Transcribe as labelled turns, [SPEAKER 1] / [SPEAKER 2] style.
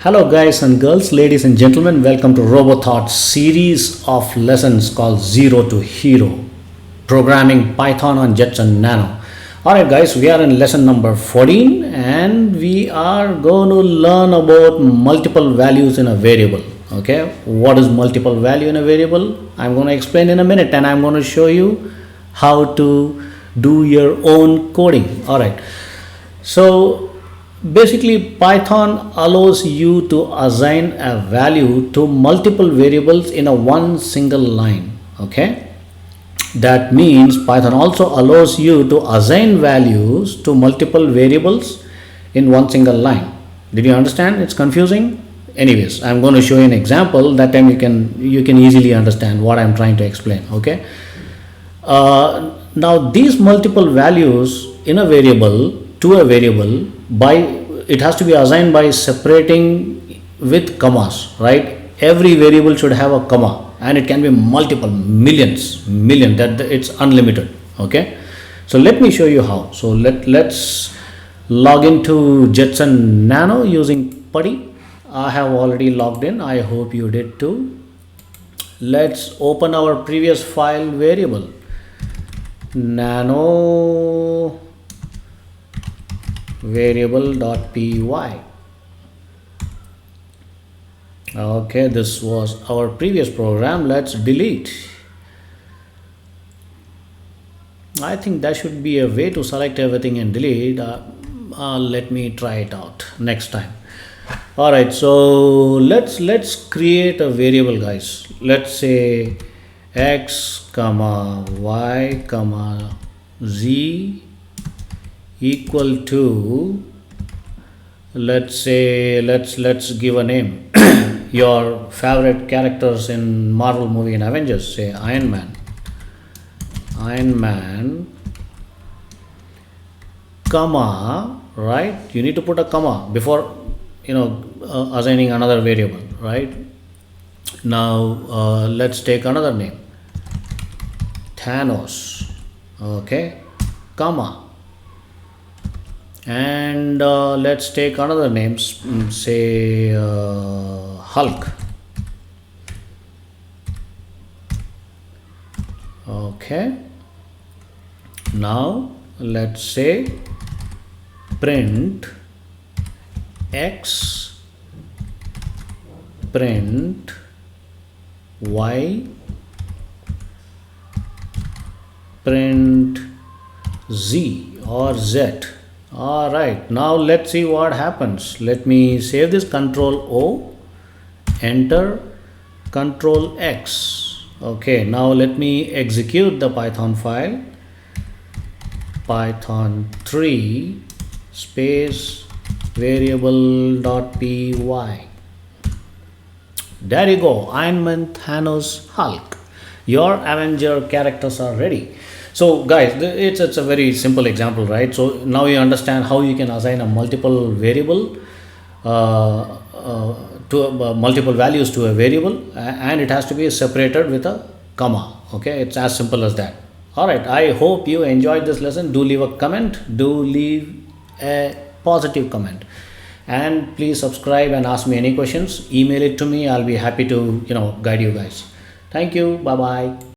[SPEAKER 1] Hello guys and girls, ladies and gentlemen, welcome to RoboThought series of lessons called Zero to Hero, programming Python on Jetson Nano. Alright guys, we are in lesson number 14 and we are going to learn about multiple values in a variable. Okay, what is multiple value in a variable? I'm going to explain in a minute and I'm going to show you how to do your own coding. Alright, so basically Python allows you to assign a value to multiple variables in a one single line. Okay, that means Python also allows you to assign values to multiple variables in one single line. Did you understand? It's confusing. Anyways, I'm going to show you an example. That time you can easily understand what I'm trying to explain. Okay, now these multiple values in a variable to a variable, by it has to be assigned by separating with commas, right? Every variable should have a comma and it can be multiple million, that it's unlimited. Okay, so let me show you how. So let's log into Jetson Nano using putty. I have already logged in. I hope you did too. Let's open our previous file variable nano variable.py. Okay, this was our previous program. Let's delete. I think there should be a way to select everything and delete. Let me try it out next time. All right, so let's create a variable, guys. Let's say x comma y comma z equal to, let's give a name. Your favorite characters in Marvel movie and Avengers, say Iron Man, comma, right? You need to put a comma before assigning another variable, right? Now let's take another name, Thanos. Okay, comma, and let's take another name, say Hulk. Okay, now let's say print x, print y, print z or z. All right, now let's see what happens. Let me save this, Control O, enter, Control X. Okay, now let me execute the Python file, python3 space variable.py. There you go, Iron Man, Thanos, Hulk. Your Avenger characters are ready. So guys, it's a very simple example, right? So now you understand how you can assign a multiple variable multiple values to a variable, and it has to be separated with a comma. Okay, it's as simple as that. All right, I hope you enjoyed this lesson. Do leave a comment, do leave a positive comment, and please subscribe and ask me any questions. Email it to me. I'll be happy to guide you guys. Thank you. Bye bye.